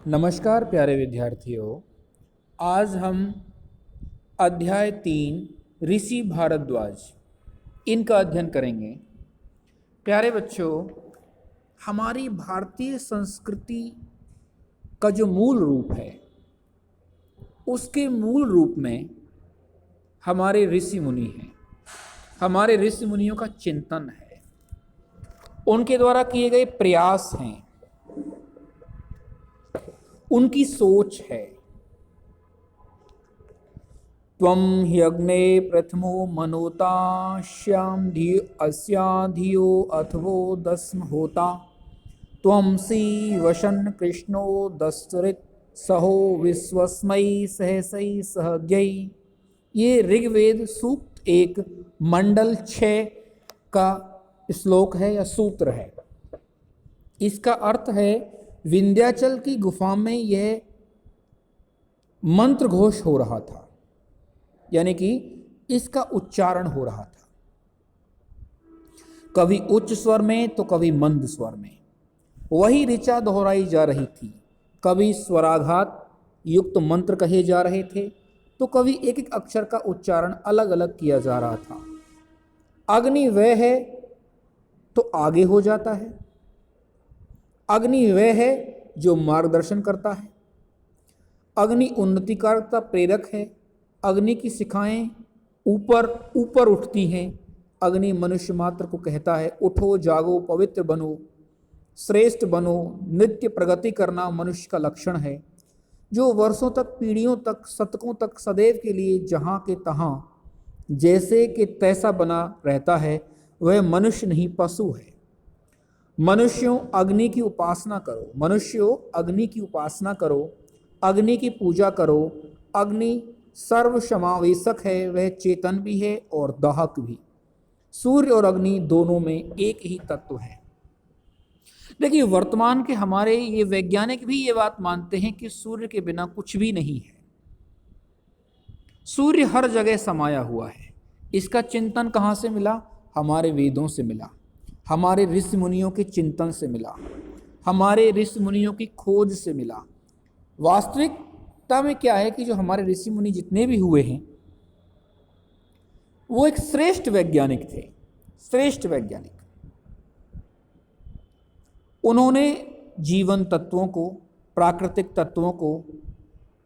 नमस्कार प्यारे विद्यार्थियों। आज हम अध्याय 3 ऋषि भारद्वाज इनका अध्ययन करेंगे। प्यारे बच्चों, हमारी भारतीय संस्कृति का जो मूल रूप है, उसके मूल रूप में हमारे ऋषि मुनि हैं। हमारे ऋषि मुनियों का चिंतन है, उनके द्वारा किए गए प्रयास हैं, उनकी सोच है। त्वं ह्यग्ने प्रथमो मनोता श्याम अस्या धियो अथवो दस्म होता त्वंसी वशन कृष्णो दस्तरित सहो विश्वस्मै सहसै सहज्ञै। ये ऋग्वेद सूक्त एक मंडल 6 का श्लोक है या सूत्र है। इसका अर्थ है, विंध्याचल की गुफा में यह मंत्र घोष हो रहा था, यानी कि इसका उच्चारण हो रहा था, कभी उच्च स्वर में तो कभी मंद स्वर में। वही ऋचा दोहराई जा रही थी। कभी स्वराघात युक्त मंत्र कहे जा रहे थे तो कभी एक एक अक्षर का उच्चारण अलग अलग किया जा रहा था। अग्नि वह है तो आगे हो जाता है। अग्नि वह है जो मार्गदर्शन करता है। अग्नि उन्नतिकारक प्रेरक है। अग्नि की शिखाएं ऊपर ऊपर उठती हैं। अग्नि मनुष्य मात्र को कहता है, उठो जागो, पवित्र बनो, श्रेष्ठ बनो। नित्य प्रगति करना मनुष्य का लक्षण है, जो वर्षों तक, पीढ़ियों तक, शतकों तक सदैव के लिए जहाँ के तहाँ जैसे कि तैसा बना रहता है, वह मनुष्य नहीं पशु है। मनुष्यों अग्नि की उपासना करो, मनुष्यों अग्नि की उपासना करो, अग्नि की पूजा करो। अग्नि सर्वसमावेशक है, वह चेतन भी है और दाहक भी। सूर्य और अग्नि दोनों में एक ही तत्व है। देखिए, वर्तमान के हमारे ये वैज्ञानिक भी ये बात मानते हैं कि सूर्य के बिना कुछ भी नहीं है। सूर्य हर जगह समाया हुआ है। इसका चिंतन कहाँ से मिला? हमारे वेदों से मिला, हमारे ऋषि मुनियों के चिंतन से मिला, हमारे ऋषि मुनियों की खोज से मिला। वास्तविकता में क्या है कि जो हमारे ऋषि मुनि जितने भी हुए हैं, वो एक श्रेष्ठ वैज्ञानिक थे, श्रेष्ठ वैज्ञानिक। उन्होंने जीवन तत्वों को, प्राकृतिक तत्वों को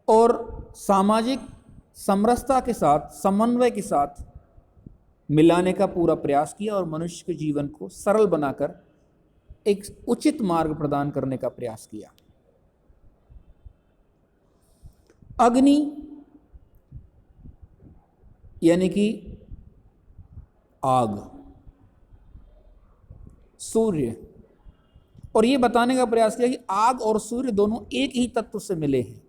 और सामाजिक समरसता के साथ, समन्वय के साथ मिलाने का पूरा प्रयास किया और मनुष्य के जीवन को सरल बनाकर एक उचित मार्ग प्रदान करने का प्रयास किया। अग्नि यानी कि आग, सूर्य, और ये बताने का प्रयास किया कि आग और सूर्य दोनों एक ही तत्व से मिले हैं।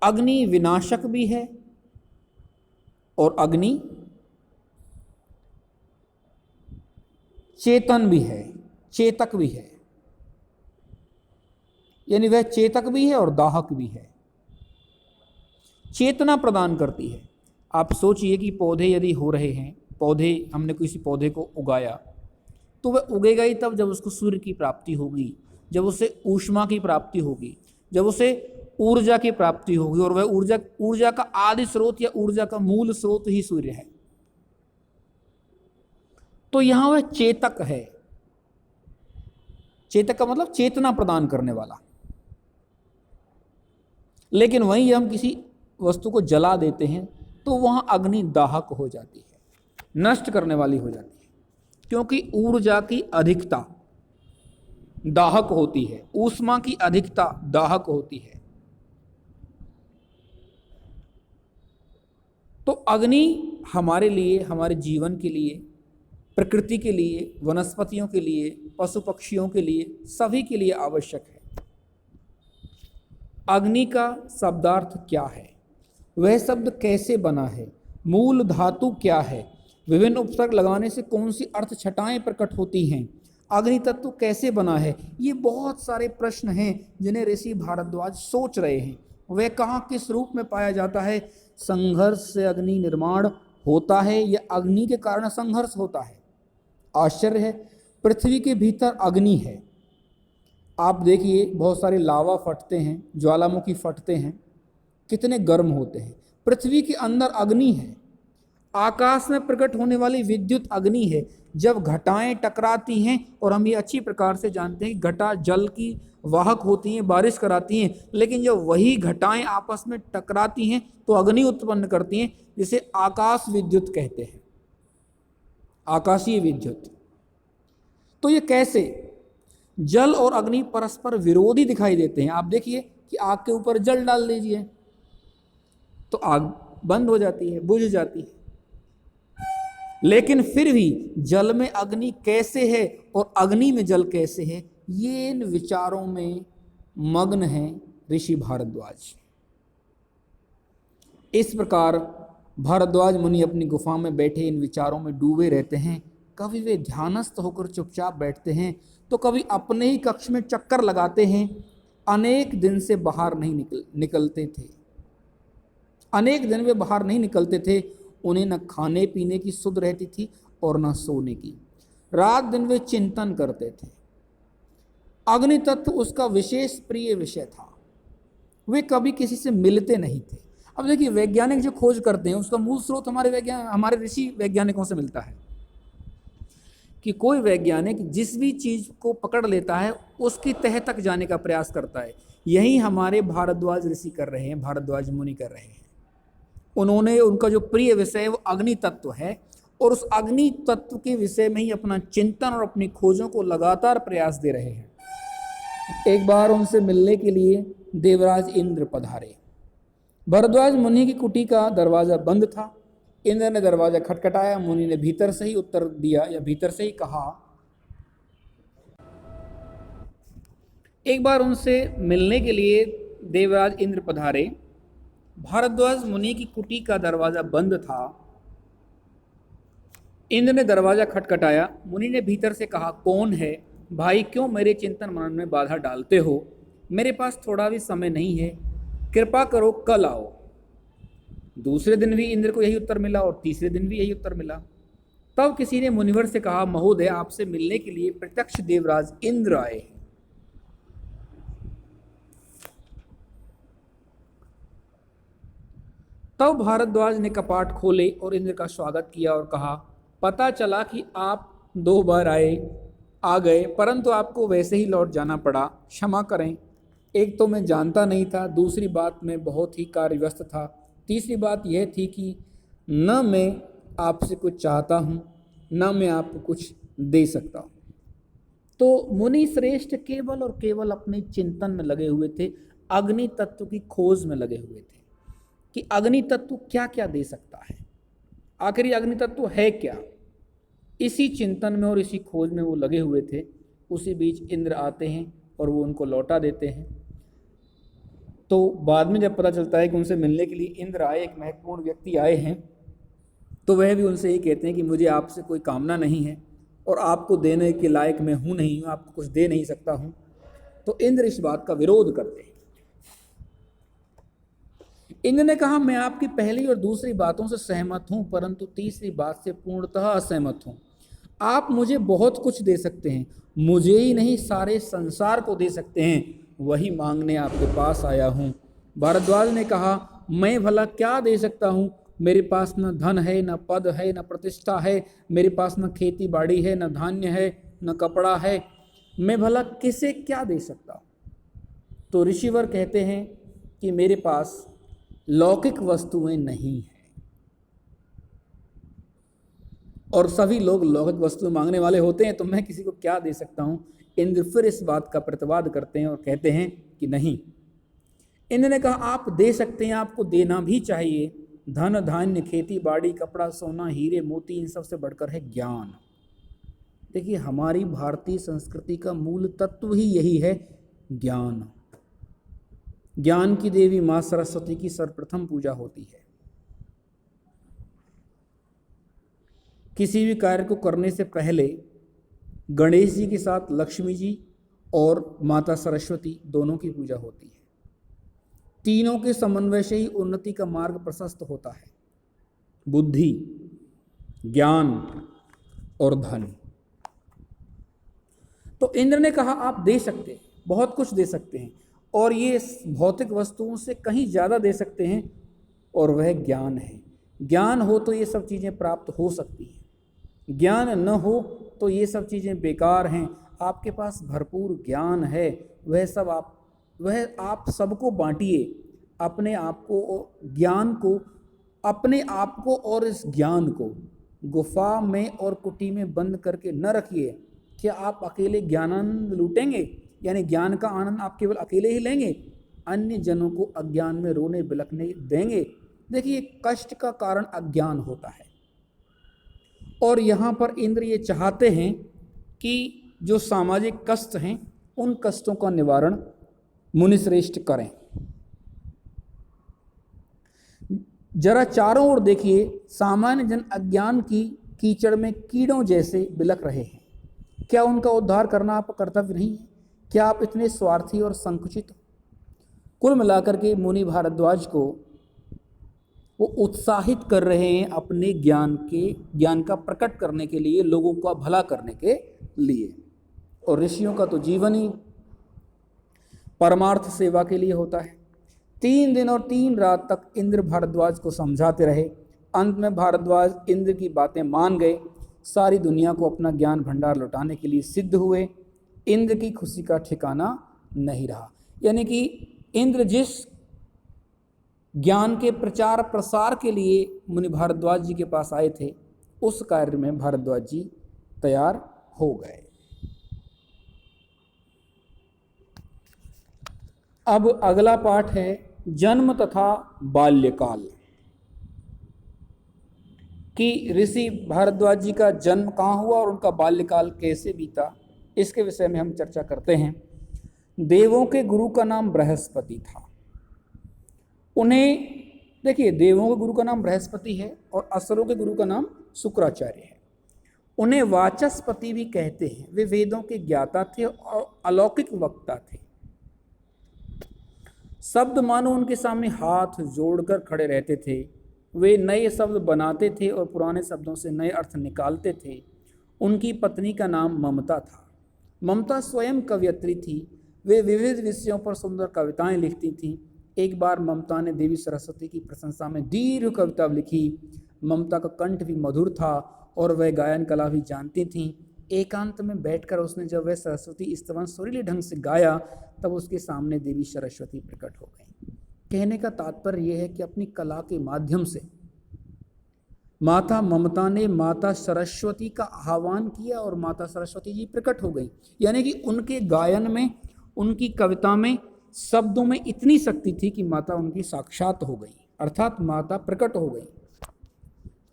अग्नि विनाशक भी है और अग्नि चेतन भी है, चेतक भी है। यानी वह चेतक भी है और दाहक भी है, चेतना प्रदान करती है। आप सोचिए कि पौधे यदि हो रहे हैं, पौधे, हमने किसी पौधे को उगाया तो वह उगेगा ही तब जब उसको सूर्य की प्राप्ति होगी, जब उसे ऊष्मा की प्राप्ति होगी, जब उसे ऊर्जा की प्राप्ति होगी। और वह ऊर्जा का आदि स्रोत या ऊर्जा का मूल स्रोत ही सूर्य है। तो यहां वह चेतक है। चेतक का मतलब चेतना प्रदान करने वाला। लेकिन वहीं हम किसी वस्तु को जला देते हैं तो वहां अग्नि दाहक हो जाती है, नष्ट करने वाली हो जाती है, क्योंकि ऊर्जा की अधिकता दाहक होती है, ऊष्मा की अधिकता दाहक होती है। तो अग्नि हमारे लिए, हमारे जीवन के लिए, प्रकृति के लिए, वनस्पतियों के लिए, पशु पक्षियों के लिए, सभी के लिए आवश्यक है। अग्नि का शब्दार्थ क्या है? वह शब्द कैसे बना है? मूल धातु क्या है? विभिन्न उपसर्ग लगाने से कौन सी अर्थ छटाएं प्रकट होती हैं? अग्नि तत्व कैसे बना है? ये बहुत सारे प्रश्न हैं जिन्हें ऋषि भारद्वाज सोच रहे हैं। वह कहाँ, किस रूप में पाया जाता है? संघर्ष से अग्नि निर्माण होता है या अग्नि के कारण संघर्ष होता है? आश्चर्य है, पृथ्वी के भीतर अग्नि है, आप देखिए बहुत सारे लावा फटते हैं, ज्वालामुखी फटते हैं, कितने गर्म होते हैं। पृथ्वी के अंदर अग्नि है, आकाश में प्रकट होने वाली विद्युत अग्नि है। जब घटाएं टकराती हैं, और हम ये अच्छी प्रकार से जानते हैं कि घटा जल की वाहक होती हैं, बारिश कराती हैं, लेकिन जब वही घटाएं आपस में टकराती हैं तो अग्नि उत्पन्न करती हैं, जिसे आकाश विद्युत कहते हैं, आकाशीय विद्युत। तो ये कैसे जल और अग्नि परस्पर विरोधी दिखाई देते हैं। आप देखिए कि आग के ऊपर जल डाल दीजिए तो आग बंद हो जाती है, बुझ जाती है। लेकिन फिर भी जल में अग्नि कैसे है और अग्नि में जल कैसे है, ये इन विचारों में मग्न है ऋषि भारद्वाज। इस प्रकार भारद्वाज मुनि अपनी गुफा में बैठे इन विचारों में डूबे रहते हैं। कभी वे ध्यानस्थ होकर चुपचाप बैठते हैं, तो कभी अपने ही कक्ष में चक्कर लगाते हैं। अनेक दिन से बाहर नहीं निकलते थे, अनेक दिन वे बाहर नहीं निकलते थे। उन्हें न खाने पीने की सुध रहती थी और न सोने की। रात दिन वे चिंतन करते थे। अग्नि तत्व उसका विशेष प्रिय विषय था। वे कभी किसी से मिलते नहीं थे। अब देखिए, वैज्ञानिक जो खोज करते हैं उसका मूल स्रोत हमारे ऋषि वैज्ञानिकों से मिलता है। कि कोई वैज्ञानिक जिस भी चीज को पकड़ लेता है उसकी तह तक जाने का प्रयास करता है। यही हमारे भारद्वाज ऋषि कर रहे हैं, भारद्वाज मुनि कर रहे हैं। उन्होंने, उनका जो प्रिय विषय है वो अग्नि तत्व है, और उस अग्नि तत्व के विषय में ही अपना चिंतन और अपनी खोजों को लगातार प्रयास दे रहे हैं। एक बार उनसे मिलने के लिए देवराज इंद्र पधारे। भारद्वाज मुनि की कुटी का दरवाजा बंद था। इंद्र ने दरवाजा खटखटाया। मुनि ने भीतर से ही उत्तर दिया, या भीतर से ही कहा। एक बार उनसे मिलने के लिए देवराज इंद्र पधारे। भारद्वाज मुनि की कुटी का दरवाजा बंद था। इंद्र ने दरवाजा खटखटाया। मुनि ने भीतर से कहा, कौन है भाई? क्यों मेरे चिंतन मनन में बाधा डालते हो? मेरे पास थोड़ा भी समय नहीं है, कृपा करो कल आओ। दूसरे दिन भी इंद्र को यही उत्तर मिला, और तीसरे दिन भी यही उत्तर मिला। तब किसी ने मुनिवर से कहा, महोदय, आपसे मिलने के लिए प्रत्यक्ष देवराज इंद्र आए हैं। तब भारद्वाज ने कपाट खोले और इंद्र का स्वागत किया और कहा, पता चला कि आप 2 बार आ गए, परंतु आपको वैसे ही लौट जाना पड़ा। क्षमा करें। एक तो मैं जानता नहीं था, दूसरी बात मैं बहुत ही कार्यव्यस्त था, तीसरी बात यह थी कि न मैं आपसे कुछ चाहता हूँ, न मैं आपको कुछ दे सकता हूँ। तो मुनि श्रेष्ठ केवल और केवल अपने चिंतन में लगे हुए थे, अग्नि तत्व की खोज में लगे हुए थे कि अग्नि तत्व क्या क्या दे सकता है, आखिर ये अग्नि तत्व है क्या। इसी चिंतन में और इसी खोज में वो लगे हुए थे। उसी बीच इंद्र आते हैं और वो उनको लौटा देते हैं। तो बाद में जब पता चलता है कि उनसे मिलने के लिए इंद्र आए, एक महत्वपूर्ण व्यक्ति आए हैं, तो वह भी उनसे ये कहते हैं कि मुझे आपसे कोई कामना नहीं है और आपको देने के लायक मैं हूँ नहीं, आपको कुछ दे नहीं सकता हूँ। तो इंद्र इस बात का विरोध करते हैं। इंद्र ने कहा, मैं आपकी पहली और दूसरी बातों से सहमत हूँ, परंतु तीसरी बात से पूर्णतः असहमत हूँ। आप मुझे बहुत कुछ दे सकते हैं, मुझे ही नहीं सारे संसार को दे सकते हैं, वही मांगने आपके पास आया हूँ। भारद्वाज ने कहा, मैं भला क्या दे सकता हूँ? मेरे पास न धन है, न पद है, न प्रतिष्ठा है, मेरे पास न खेती बाड़ी है, न धान्य है, न कपड़ा है, मैं भला किसे क्या दे सकता हूँ? तो ऋषिवर कहते हैं कि मेरे पास लौकिक वस्तुएं नहीं हैं, और सभी लोग लौकिक वस्तुएं मांगने वाले होते हैं, तो मैं किसी को क्या दे सकता हूं? इंद्र फिर इस बात का प्रतिवाद करते हैं और कहते हैं कि नहीं। इंद्र ने कहा, आप दे सकते हैं, आपको देना भी चाहिए। धन धान्य, खेती बाड़ी, कपड़ा, सोना, हीरे मोती, इन सब से बढ़कर है ज्ञान। देखिए, हमारी भारतीय संस्कृति का मूल तत्व ही यही है, ज्ञान। ज्ञान की देवी माँ सरस्वती की सर्वप्रथम पूजा होती है। किसी भी कार्य को करने से पहले गणेश जी के साथ लक्ष्मी जी और माता सरस्वती दोनों की पूजा होती है। तीनों के समन्वय से ही उन्नति का मार्ग प्रशस्त होता है। बुद्धि, ज्ञान और धन। तो इंद्र ने कहा, आप दे सकते हैं, बहुत कुछ दे सकते हैं, और ये भौतिक वस्तुओं से कहीं ज़्यादा दे सकते हैं, और वह ज्ञान है। ज्ञान हो तो ये सब चीज़ें प्राप्त हो सकती हैं, ज्ञान न हो तो ये सब चीज़ें बेकार हैं। आपके पास भरपूर ज्ञान है, वह आप सबको बांटिए। अपने आप को और ज्ञान को, अपने आप को और इस ज्ञान को गुफा में और कुटी में बंद करके न रखिए। क्या आप अकेले ज्ञानानंद लूटेंगे? यानी ज्ञान का आनंद आप केवल अकेले ही लेंगे, अन्य जनों को अज्ञान में रोने बिलखने देंगे? देखिए, कष्ट का कारण अज्ञान होता है, और यहाँ पर इंद्र ये चाहते हैं कि जो सामाजिक कष्ट हैं उन कष्टों का निवारण मुनिश्रेष्ठ करें। जरा चारों ओर देखिए, सामान्य जन अज्ञान की कीचड़ में कीड़ों जैसे बिलख रहे हैं। क्या उनका उद्धार करना आपका कर्तव्य नहीं है? क्या आप इतने स्वार्थी और संकुचित हो? कुल मिलाकर के मुनि भारद्वाज को वो उत्साहित कर रहे हैं अपने ज्ञान का प्रकट करने के लिए, लोगों का भला करने के लिए। और ऋषियों का तो जीवन ही परमार्थ सेवा के लिए होता है। 3 दिन और 3 रात तक इंद्र भारद्वाज को समझाते रहे। अंत में भारद्वाज इंद्र की बातें मान गए, सारी दुनिया को अपना ज्ञान भंडार लौटाने के लिए सिद्ध हुए। इंद्र की खुशी का ठिकाना नहीं रहा। यानी कि इंद्र जिस ज्ञान के प्रचार प्रसार के लिए मुनि भारद्वाज जी के पास आए थे, उस कार्य में भारद्वाज जी तैयार हो गए। अब अगला पाठ है जन्म तथा बाल्यकाल, कि ऋषि भारद्वाज जी का जन्म कहाँ हुआ और उनका बाल्यकाल कैसे बीता, इसके विषय में हम चर्चा करते हैं। देवों के गुरु का नाम बृहस्पति था। उन्हें देखिए, देवों के गुरु का नाम बृहस्पति है और असुरों के गुरु का नाम शुक्राचार्य है। उन्हें वाचस्पति भी कहते हैं। वे वेदों के ज्ञाता थे और अलौकिक वक्ता थे। शब्द मानो उनके सामने हाथ जोड़कर खड़े रहते थे। वे नए शब्द बनाते थे और पुराने शब्दों से नए अर्थ निकालते थे। उनकी पत्नी का नाम ममता था। ममता स्वयं कवयित्री थी। वे विविध विषयों पर सुंदर कविताएं लिखती थीं। एक बार ममता ने देवी सरस्वती की प्रशंसा में दीर्घ कविता लिखी। ममता का कंठ भी मधुर था और वह गायन कला भी जानती थीं। एकांत में बैठकर उसने जब वह सरस्वती स्तवन सुरीले ढंग से गाया, तब उसके सामने देवी सरस्वती प्रकट हो गई। कहने का तात्पर्य यह है कि अपनी कला के माध्यम से माता ममता ने माता सरस्वती का आह्वान किया और माता सरस्वती जी प्रकट हो गई। यानी कि उनके गायन में, उनकी कविता में, शब्दों में इतनी शक्ति थी कि माता उनकी साक्षात हो गई, अर्थात माता प्रकट हो गई,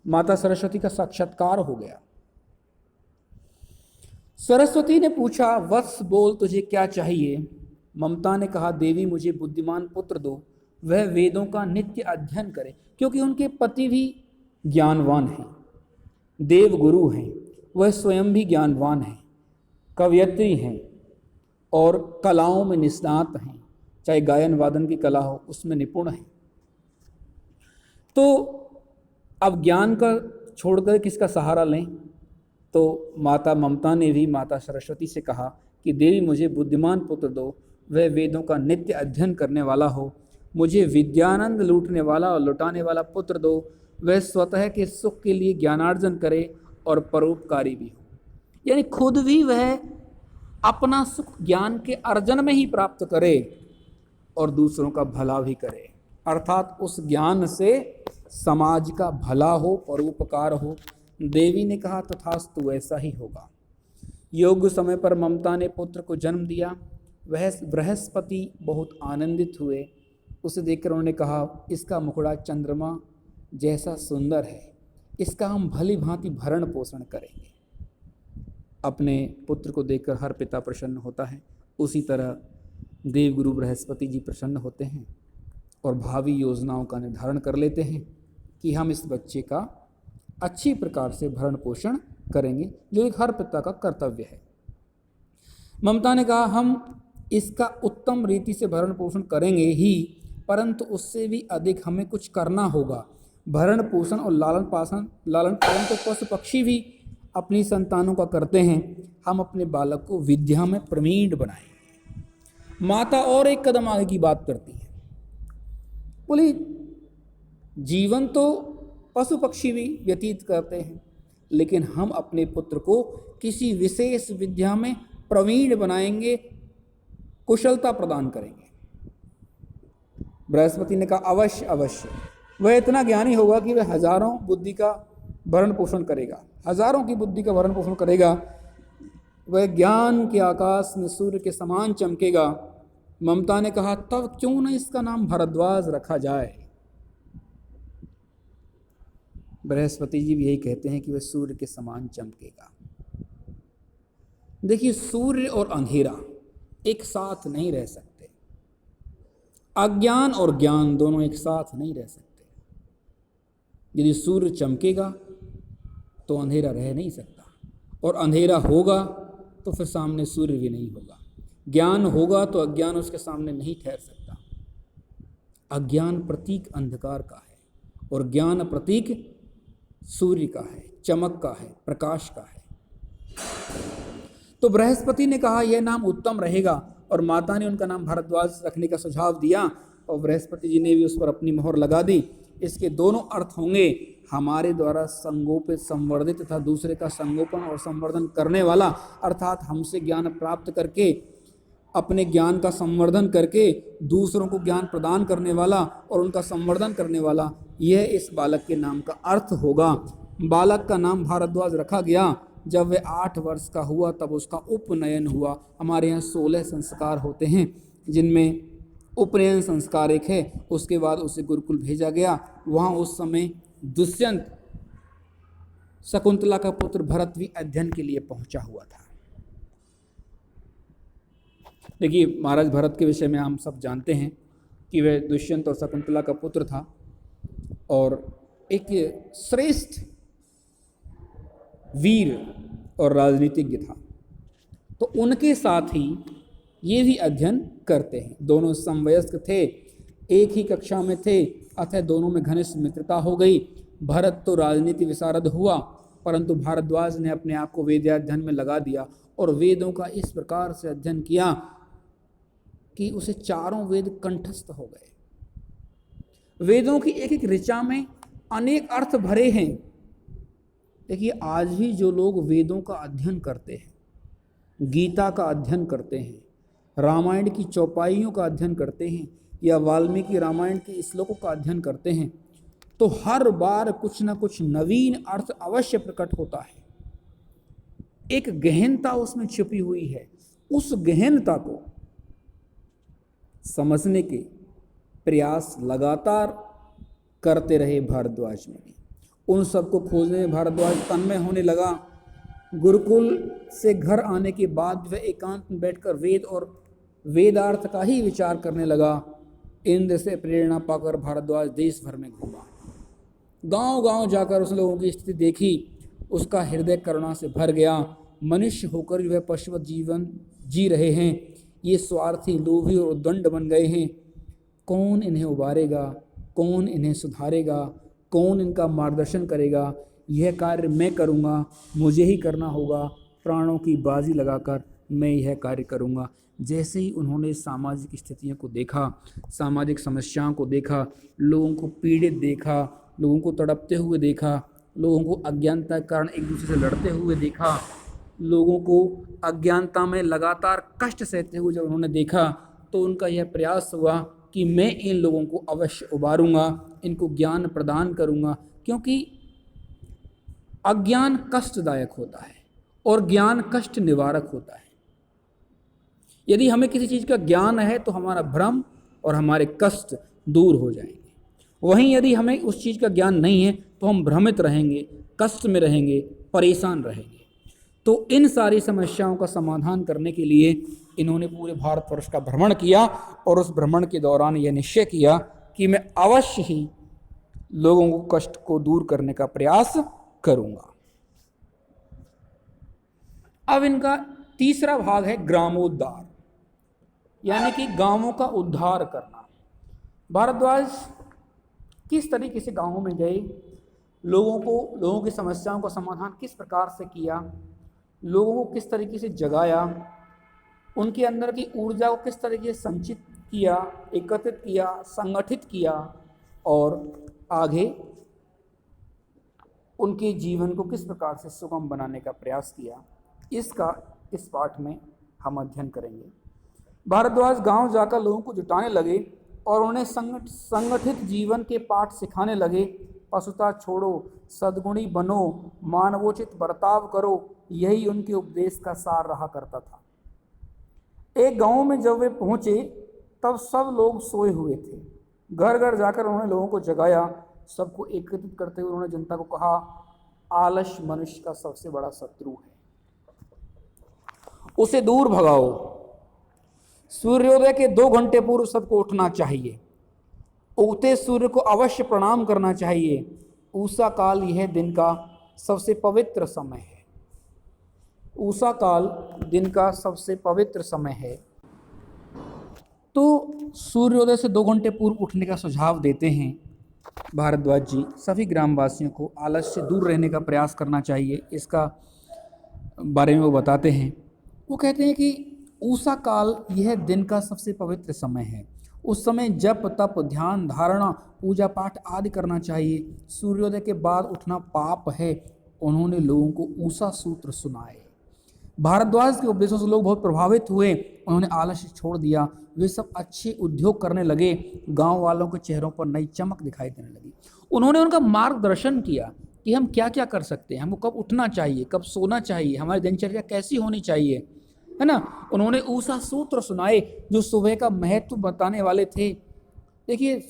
माता सरस्वती का साक्षात्कार हो गया। सरस्वती ने पूछा, वत्स बोल, तुझे क्या चाहिए? ममता ने कहा, देवी मुझे बुद्धिमान पुत्र दो, वह वेदों का नित्य अध्ययन करे। क्योंकि उनके पति भी ज्ञानवान हैं, देव गुरु हैं, वह स्वयं भी ज्ञानवान हैं, कवयित्री हैं और कलाओं में निष्णात हैं, चाहे गायन वादन की कला हो उसमें निपुण हैं। तो अब ज्ञान का छोड़कर किसका सहारा लें? तो माता ममता ने भी माता सरस्वती से कहा कि देवी मुझे बुद्धिमान पुत्र दो, वह वेदों का नित्य अध्ययन करने वाला हो, मुझे विद्यानंद लूटने वाला और लुटाने वाला पुत्र दो, वह स्वतः के सुख के लिए ज्ञानार्जन करे और परोपकारी भी हो। यानी खुद भी वह अपना सुख ज्ञान के अर्जन में ही प्राप्त करे और दूसरों का भला भी करे, अर्थात उस ज्ञान से समाज का भला हो, परोपकार हो। देवी ने कहा, तथास्तु, ऐसा ही होगा। योग्य समय पर ममता ने पुत्र को जन्म दिया। वह बृहस्पति बहुत आनंदित हुए। उसे देखकर उन्होंने कहा, इसका मुखड़ा चंद्रमा जैसा सुंदर है, इसका हम भली भांति भरण पोषण करेंगे। अपने पुत्र को देखकर हर पिता प्रसन्न होता है, उसी तरह देवगुरु बृहस्पति जी प्रसन्न होते हैं और भावी योजनाओं का निर्धारण कर लेते हैं कि हम इस बच्चे का अच्छी प्रकार से भरण पोषण करेंगे, जो एक हर पिता का कर्तव्य है। ममता ने कहा, हम इसका उत्तम रीति से भरण पोषण करेंगे ही, परंतु उससे भी अधिक हमें कुछ करना होगा। भरण पोषण और लालन पालन तो पशु पक्षी भी अपनी संतानों का करते हैं। हम अपने बालक को विद्या में प्रवीण बनाएंगे। माता और एक कदम आगे की बात करती है, बोली जीवन तो पशु पक्षी भी व्यतीत करते हैं, लेकिन हम अपने पुत्र को किसी विशेष विद्या में प्रवीण बनाएंगे, कुशलता प्रदान करेंगे। बृहस्पति ने कहा अवश्य अवश्य, वह इतना ज्ञानी होगा कि वह हजारों बुद्धि का भरण पोषण करेगा, हजारों की बुद्धि का भरण पोषण करेगा, वह ज्ञान के आकाश में सूर्य के समान चमकेगा। ममता ने कहा तब क्यों न इसका नाम भारद्वाज रखा जाए। बृहस्पति जी भी यही कहते हैं कि वह सूर्य के समान चमकेगा। देखिए, सूर्य और अंधेरा एक साथ नहीं रह सकते, अज्ञान और ज्ञान दोनों एक साथ नहीं रह सकते। यदि सूर्य चमकेगा तो अंधेरा रह नहीं सकता, और अंधेरा होगा तो फिर सामने सूर्य भी नहीं होगा। ज्ञान होगा तो अज्ञान उसके सामने नहीं ठहर सकता। अज्ञान प्रतीक अंधकार का है और ज्ञान प्रतीक सूर्य का है, चमक का है, प्रकाश का है। तो बृहस्पति ने कहा यह नाम उत्तम रहेगा, और माता ने उनका नाम भारद्वाज रखने का सुझाव दिया, और बृहस्पति जी ने भी उस पर अपनी मोहर लगा दी। इसके दोनों अर्थ होंगे, हमारे द्वारा संगोपित, संवर्धित तथा दूसरे का संगोपन और संवर्धन करने वाला, अर्थात हमसे ज्ञान प्राप्त करके, अपने ज्ञान का संवर्धन करके दूसरों को ज्ञान प्रदान करने वाला और उनका संवर्धन करने वाला, यह इस बालक के नाम का अर्थ होगा। बालक का नाम भारद्वाज रखा गया। जब वह 8 वर्ष का हुआ तब उसका उपनयन हुआ। हमारे यहाँ 16 संस्कार होते हैं, जिनमें उपनयन संस्कार एक है। उसके बाद उसे गुरुकुल भेजा गया। वहाँ उस समय दुष्यंत, शकुंतला का पुत्र भरत भी अध्ययन के लिए पहुंचा हुआ था। देखिए, महाराज भरत के विषय में हम सब जानते हैं कि वह दुष्यंत और शकुंतला का पुत्र था और एक श्रेष्ठ वीर और राजनीतिज्ञ था। तो उनके साथ ही ये भी अध्ययन करते हैं। दोनों समवयस्क थे, एक ही कक्षा में थे, अतः दोनों में घनिष्ठ मित्रता हो गई। भरत तो राजनीति विशारद हुआ, परंतु भारद्वाज ने अपने आप को वेदाध्ययन में लगा दिया और वेदों का इस प्रकार से अध्ययन किया कि उसे चारों वेद कंठस्थ हो गए। वेदों की एक एक ऋचा में अनेक अर्थ भरे हैं। देखिए, आज भी जो लोग वेदों का अध्ययन करते हैं, गीता का अध्ययन करते हैं, रामायण की चौपाइयों का अध्ययन करते हैं या वाल्मीकि रामायण के श्लोकों का अध्ययन करते हैं, तो हर बार कुछ ना कुछ नवीन अर्थ अवश्य प्रकट होता है। एक गहनता उसमें छिपी हुई है। उस गहनता को समझने के प्रयास लगातार करते रहे भारद्वाज मुनि। उन सबको खोजने में भारद्वाज तन्मय होने लगा। गुरुकुल से घर आने के बाद वह एकांत में बैठकर वेद और वेदार्थ का ही विचार करने लगा। इंद्र से प्रेरणा पाकर भारद्वाज देश भर में घूमा। गांव-गांव जाकर उस लोगों की स्थिति देखी। उसका हृदय करुणा से भर गया। मनुष्य होकर वह पशुवत जीवन जी रहे हैं। ये स्वार्थी, लोभी और उद्दंड बन गए हैं। कौन इन्हें उबारेगा? कौन इन्हें सुधारेगा? कौन इनका मार्गदर्शन करेगा? यह कार्य मैं करूँगा, मुझे ही करना होगा। प्राणों की बाजी लगाकर मैं यह कार्य करूँगा। जैसे ही उन्होंने सामाजिक स्थितियों को देखा, सामाजिक समस्याओं को देखा, लोगों को पीड़ित देखा, लोगों को तड़पते हुए देखा, लोगों को अज्ञानता के कारण एक दूसरे से लड़ते हुए देखा, लोगों को अज्ञानता में लगातार कष्ट सहते हुए जब उन्होंने देखा, तो उनका यह प्रयास हुआ कि मैं इन लोगों को अवश्य उबारूंगा, इनको ज्ञान प्रदान करूंगा। क्योंकि अज्ञान कष्टदायक होता है और ज्ञान कष्ट निवारक होता है। यदि हमें किसी चीज़ का ज्ञान है तो हमारा भ्रम और हमारे कष्ट दूर हो जाएंगे। वहीं यदि हमें उस चीज़ का ज्ञान नहीं है तो हम भ्रमित रहेंगे, कष्ट में रहेंगे, परेशान रहेंगे। तो इन सारी समस्याओं का समाधान करने के लिए इन्होंने पूरे भारतवर्ष का भ्रमण किया और उस भ्रमण के दौरान यह निश्चय किया कि मैं अवश्य ही लोगों को कष्ट को दूर करने का प्रयास करूंगा। अब इनका तीसरा भाग है ग्रामोद्धार, यानी कि गांवों का उद्धार करना। भारद्वाज किस तरीके से गांवों में गए, लोगों की समस्याओं का समाधान किस प्रकार से किया, लोगों को किस तरीके से जगाया, उनके अंदर की ऊर्जा को किस तरीके से संचित किया, एकत्रित किया, संगठित किया और आगे उनके जीवन को किस प्रकार से सुगम बनाने का प्रयास किया, इसका इस पाठ में हम अध्ययन करेंगे। भारद्वाज गांव जाकर लोगों को जुटाने लगे और उन्हें संगठित जीवन के पाठ सिखाने लगे। पशुता छोड़ो, सद्गुणी बनो, मानवोचित बर्ताव करो, यही उनके उपदेश का सार रहा करता था। एक गांव में जब वे पहुंचे तब सब लोग सोए हुए थे। घर घर जाकर उन्होंने लोगों को जगाया। सबको एकत्रित करते हुए उन्होंने जनता को कहा, आलस्य मनुष्य का सबसे बड़ा शत्रु है, उसे दूर भगाओ। सूर्योदय के 2 घंटे पूर्व सबको उठना चाहिए। उगते सूर्य को अवश्य प्रणाम करना चाहिए। उषा काल यह दिन का सबसे पवित्र समय है। उषा काल दिन का सबसे पवित्र समय है। तो सूर्योदय से 2 घंटे पूर्व उठने का सुझाव देते हैं भारद्वाज जी। सभी ग्रामवासियों को आलस्य से दूर रहने का प्रयास करना चाहिए, इसका बारे में वो बताते हैं। वो कहते हैं कि उषा काल यह दिन का सबसे पवित्र समय है। उस समय जप, तप, ध्यान, धारणा, पूजा पाठ आदि करना चाहिए। सूर्योदय के बाद उठना पाप है। उन्होंने लोगों को उषा सूत्र सुनाए। भारद्वाज के उपदेशों से लोग बहुत प्रभावित हुए। उन्होंने आलस्य छोड़ दिया। वे सब अच्छे उद्योग करने लगे। गांव वालों के चेहरों पर नई चमक दिखाई देने लगी। उन्होंने उनका मार्गदर्शन किया कि हम क्या क्या कर सकते हैं, हमको कब उठना चाहिए, कब सोना चाहिए, हमारी दिनचर्या कैसी होनी चाहिए, है ना। उन्होंने उषा सूत्र सुनाए जो सुबह का महत्व बताने वाले थे। देखिए,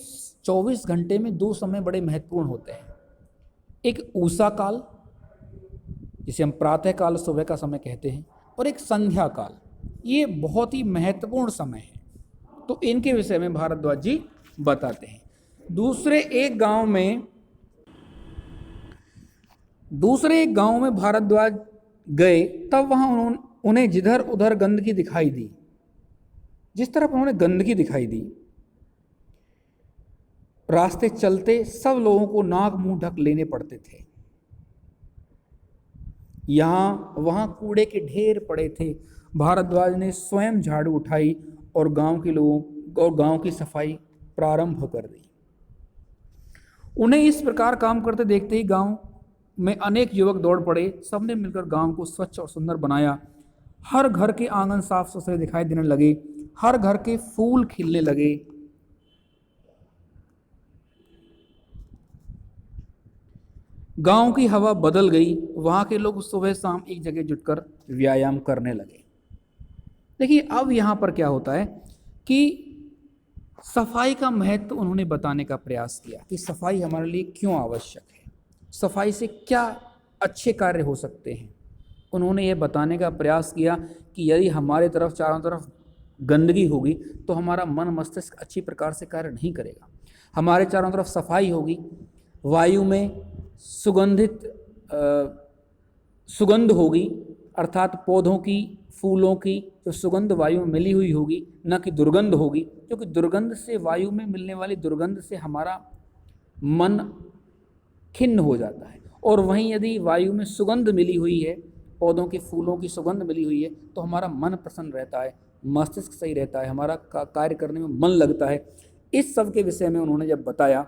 24 घंटे में 2 समय बड़े महत्वपूर्ण होते हैं। एक उषा काल, जिसे हम प्रातः काल सुबह का समय कहते हैं, और एक संध्या काल। ये बहुत ही महत्वपूर्ण समय है। तो इनके विषय में भारद्वाज जी बताते हैं। दूसरे एक गांव में भारद्वाज गए, तब वहां उन्हें जिधर उधर गंदगी दिखाई दी। जिस तरफ उन्होंने गंदगी दिखाई दी, रास्ते चलते सब लोगों को नाक मुंह ढक लेने पड़ते थे। यहाँ वहाँ कूड़े के ढेर पड़े थे। भारद्वाज ने स्वयं झाड़ू उठाई और गांव की सफाई प्रारंभ कर दी। उन्हें इस प्रकार काम करते देखते ही गांव में अनेक युवक दौड़ पड़े। सबने मिलकर गांव को स्वच्छ और सुंदर बनाया। हर घर के आंगन साफ सुथरे दिखाई देने लगे। हर घर के फूल खिलने लगे। गांव की हवा बदल गई। वहां के लोग सुबह शाम एक जगह जुटकर व्यायाम करने लगे। देखिए, अब यहां पर क्या होता है कि सफाई का महत्व उन्होंने बताने का प्रयास किया कि सफाई हमारे लिए क्यों आवश्यक है, सफाई से क्या अच्छे कार्य हो सकते हैं। उन्होंने ये बताने का प्रयास किया कि यदि हमारे तरफ चारों तरफ गंदगी होगी तो हमारा मन मस्तिष्क अच्छी प्रकार से कार्य नहीं करेगा। हमारे चारों तरफ सफाई होगी, वायु में सुगंध होगी, अर्थात पौधों की, फूलों की जो सुगंध वायु में मिली हुई होगी, न कि दुर्गंध होगी। क्योंकि दुर्गंध से, वायु में मिलने वाली दुर्गंध से हमारा मन खिन्न हो जाता है। और वहीं यदि वायु में सुगंध मिली हुई है, पौधों के फूलों की सुगंध मिली हुई है, तो हमारा मन प्रसन्न रहता है, मस्तिष्क सही रहता है, हमारा कार्य करने में मन लगता है। इस सब के विषय में उन्होंने जब बताया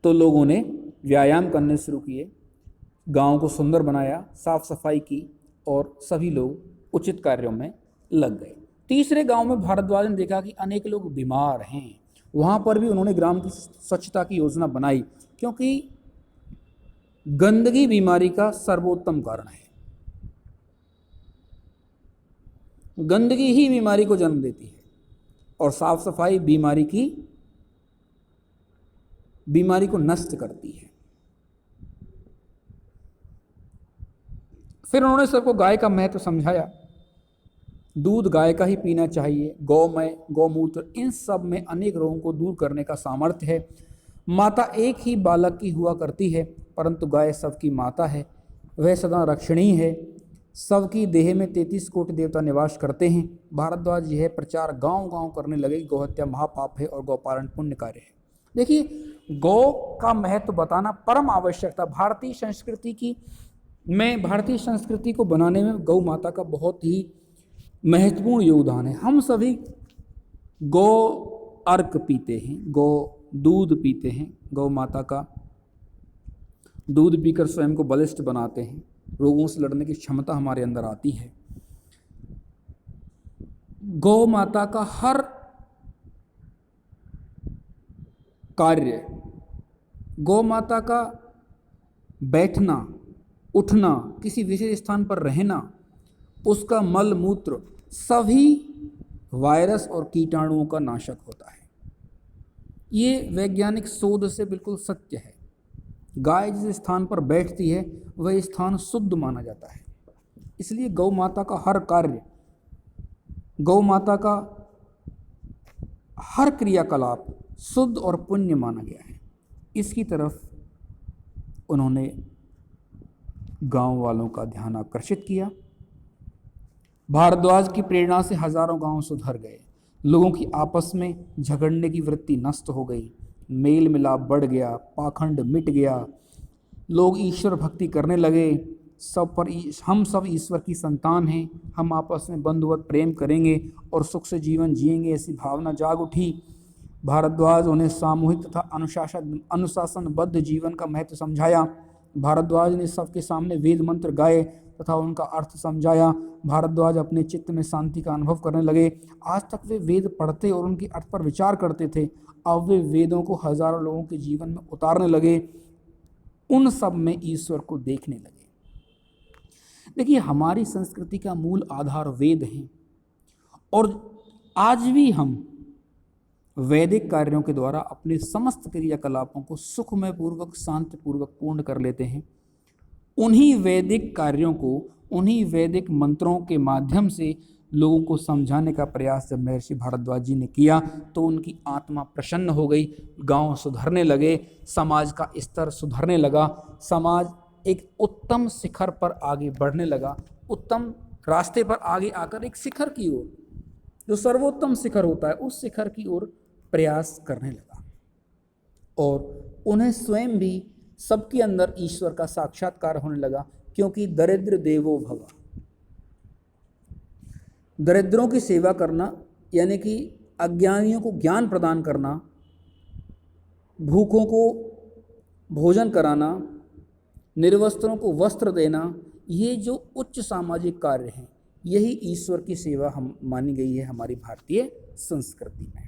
तो लोगों ने व्यायाम करने शुरू किए, गांव को सुंदर बनाया, साफ सफाई की और सभी लोग उचित कार्यों में लग गए। तीसरे गांव में भारद्वाज ने देखा कि अनेक लोग बीमार हैं। वहाँ पर भी उन्होंने ग्राम की स्वच्छता की योजना बनाई, क्योंकि गंदगी बीमारी का सर्वोत्तम कारण है। गंदगी ही बीमारी को जन्म देती है और साफ सफाई बीमारी को नष्ट करती है। फिर उन्होंने सबको गाय का महत्व समझाया। दूध गाय का ही पीना चाहिए। गौमय, गौमूत्र, इन सब में अनेक रोगों को दूर करने का सामर्थ्य है। माता एक ही बालक की हुआ करती है, परंतु गाय सबकी माता है। वह सदा रक्षणीय है। सबकी देह में 33 कोटि देवता निवास करते हैं। भारद्वाज यह प्रचार गांव-गांव करने लगे कि गौहत्या महापाप है और गौपालन पुण्य कार्य है। देखिए, गौ का महत्व बताना परम आवश्यक था। भारतीय संस्कृति को बनाने में गौ माता का बहुत ही महत्वपूर्ण योगदान है। हम सभी गौ अर्क पीते हैं, गौ दूध पीते हैं, गौ माता का दूध पीकर स्वयं को बलिष्ठ बनाते हैं, रोगों से लड़ने की क्षमता हमारे अंदर आती है। गौ माता का हर कार्य, गौ माता का बैठना, उठना, किसी विशेष स्थान पर रहना, उसका मल मूत्र सभी वायरस और कीटाणुओं का नाशक होता है। ये वैज्ञानिक शोध से बिल्कुल सत्य है। गाय जिस स्थान पर बैठती है वह स्थान शुद्ध माना जाता है। इसलिए गौ माता का हर कार्य, गौ माता का हर क्रियाकलाप शुद्ध और पुण्य माना गया है। इसकी तरफ उन्होंने गांव वालों का ध्यान आकर्षित किया। भारद्वाज की प्रेरणा से हजारों गांव सुधर गए, लोगों की आपस में झगड़ने की वृत्ति नष्ट हो गई, मेल मिलाप बढ़ गया, पाखंड मिट गया, लोग ईश्वर भक्ति करने लगे। हम सब ईश्वर की संतान हैं, हम आपस में बंधुवत प्रेम करेंगे और सुख से जीवन जिएंगे, ऐसी भावना जाग उठी। भारद्वाज उन्हें सामूहिक तथा अनुशासनबद्ध जीवन का महत्व समझाया। भारद्वाज ने सबके सामने वेद मंत्र गाए तथा उनका अर्थ समझाया। भारद्वाज अपने चित्त में शांति का अनुभव करने लगे। आज तक वे वेद पढ़ते और उनके अर्थ पर विचार करते थे, अब वे वेदों को हजारों लोगों के जीवन में उतारने लगे, उन सब में ईश्वर को देखने लगे। देखिए, हमारी संस्कृति का मूल आधार वेद हैं और आज भी हम वैदिक कार्यों के द्वारा अपने समस्त क्रियाकलापों को सुखमय पूर्वक, शांतिपूर्वक पूर्ण कर लेते हैं। उन्हीं वैदिक कार्यों को, उन्हीं वैदिक मंत्रों के माध्यम से लोगों को समझाने का प्रयास जब महर्षि भारद्वाज जी ने किया तो उनकी आत्मा प्रसन्न हो गई, गांव सुधरने लगे, समाज का स्तर सुधरने लगा, समाज एक उत्तम शिखर पर आगे बढ़ने लगा, उत्तम रास्ते पर आगे आकर एक शिखर की ओर, जो सर्वोत्तम शिखर होता है, उस शिखर की ओर प्रयास करने लगा। और उन्हें स्वयं भी सबके अंदर ईश्वर का साक्षात्कार होने लगा, क्योंकि दरिद्र देवो भव, दरिद्रों की सेवा करना यानी कि अज्ञानियों को ज्ञान प्रदान करना, भूखों को भोजन कराना, निर्वस्त्रों को वस्त्र देना, ये जो उच्च सामाजिक कार्य हैं, यही ईश्वर की सेवा हम मानी गई है हमारी भारतीय संस्कृति में।